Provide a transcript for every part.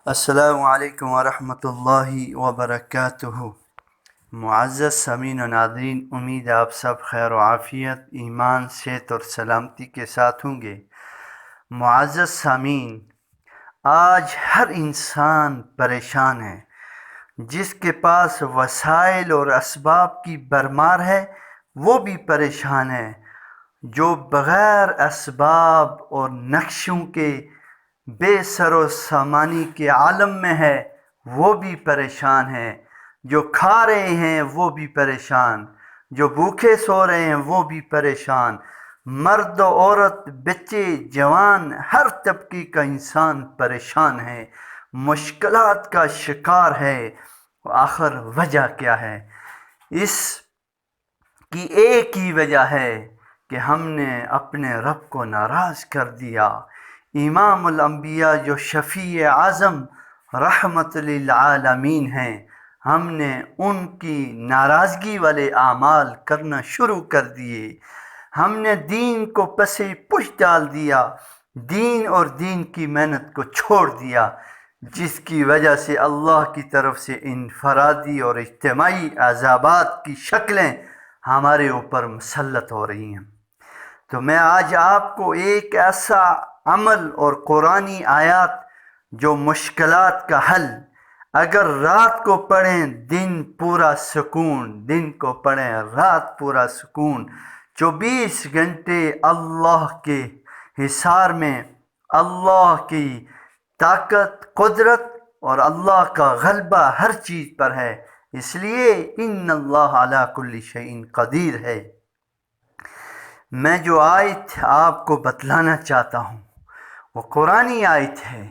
السلام علیکم ورحمۃ اللہ وبرکاتہ۔ معزز سامعین و ناظرین، امید ہے آپ سب خیر و عافیت، ایمان، صحت اور سلامتی کے ساتھ ہوں گے۔ معزز سامعین، آج ہر انسان پریشان ہے۔ جس کے پاس وسائل اور اسباب کی بھرمار ہے وہ بھی پریشان ہے۔ جو بغیر اسباب اور نقشوں کے بے سر و سامانی کے عالم میں ہے وہ بھی پریشان ہے۔ جو کھا رہے ہیں وہ بھی پریشان، جو بھوکے سو رہے ہیں وہ بھی پریشان۔ مرد و عورت، بچے، جوان، ہر طبقے کا انسان پریشان ہے، مشکلات کا شکار ہے۔ آخر وجہ کیا ہے؟ اس کی ایک ہی وجہ ہے کہ ہم نے اپنے رب کو ناراض کر دیا۔ امام الانبیاء جو شفیع اعظم رحمت للعالمین ہیں، ہم نے ان کی ناراضگی والے اعمال کرنا شروع کر دیے۔ ہم نے دین کو پس پش ڈال دیا، دین اور دین کی محنت کو چھوڑ دیا، جس کی وجہ سے اللہ کی طرف سے انفرادی اور اجتماعی عذابات کی شکلیں ہمارے اوپر مسلط ہو رہی ہیں۔ تو میں آج آپ کو ایک ایسا عمل اور قرآنی آیات جو مشکلات کا حل، اگر رات کو پڑھیں دن پورا سکون، دن کو پڑھیں رات پورا سکون، 24 گھنٹے اللہ کے حصار میں اللہ کی طاقت، قدرت اور اللہ کا غلبہ ہر چیز پر ہے، اس لیے ان اللہ علی کل شیء قدیر ہے۔ میں جو آیت آپ کو بتلانا چاہتا ہوں وہ قرآنی آیت ہے،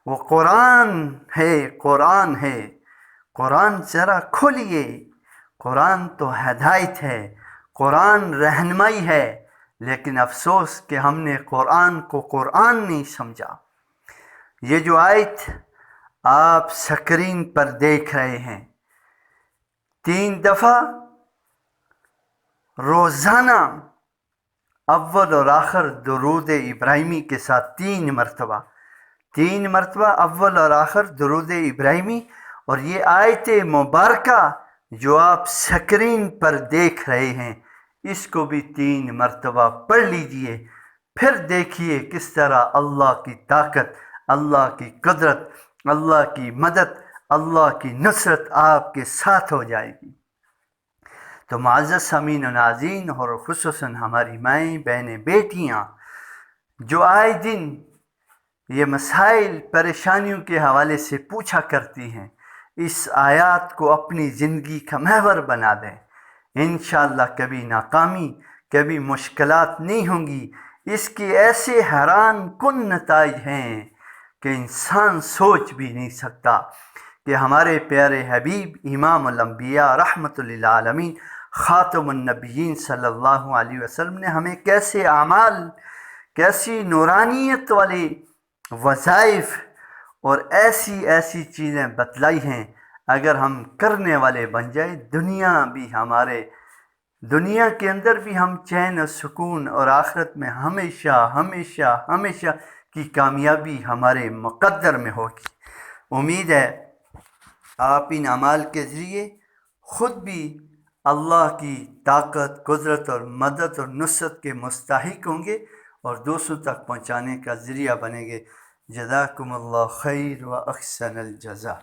وہ قرآن ہے۔ قرآن ذرا کھولیے، قرآن تو ہدایت ہے، قرآن رہنمائی ہے، لیکن افسوس کہ ہم نے قرآن کو قرآن نہیں سمجھا۔ یہ جو آیت آپ سکرین پر دیکھ رہے ہیں، 3 دفعہ روزانہ اول اور آخر درود ابراہیمی کے ساتھ 3 مرتبہ اول اور آخر درود ابراہیمی، اور یہ آیت مبارکہ جو آپ سکرین پر دیکھ رہے ہیں اس کو بھی 3 مرتبہ پڑھ لیجئے، پھر دیکھیے کس طرح اللہ کی طاقت، اللہ کی قدرت، اللہ کی مدد، اللہ کی نصرت آپ کے ساتھ ہو جائے گی۔ تو معزز سامعین و ناظرین، اور خصوصاً ہماری مائیں، بہنیں، بیٹیاں جو آئے دن یہ مسائل، پریشانیوں کے حوالے سے پوچھا کرتی ہیں، اس آیات کو اپنی زندگی کا محور بنا دیں۔ انشاءاللہ کبھی ناکامی، کبھی مشکلات نہیں ہوں گی۔ اس کے ایسے حیران کن نتائج ہیں کہ انسان سوچ بھی نہیں سکتا کہ ہمارے پیارے حبیب امام الانبیاء رحمت للعالمین خاتم النبیین صلی اللہ علیہ وسلم نے ہمیں کیسے اعمال، کیسی نورانیت والے وظائف اور ایسی چیزیں بتلائی ہیں، اگر ہم کرنے والے بن جائیں دنیا کے اندر بھی ہم چین و سکون، اور آخرت میں ہمیشہ کی کامیابی ہمارے مقدر میں ہوگی۔ امید ہے آپ ان اعمال کے ذریعے خود بھی اللہ کی طاقت، قدرت اور مدد اور نصرت کے مستحق ہوں گے اور دوسروں تک پہنچانے کا ذریعہ بنیں گے۔ جزاکم اللہ خیر و احسن الجزا۔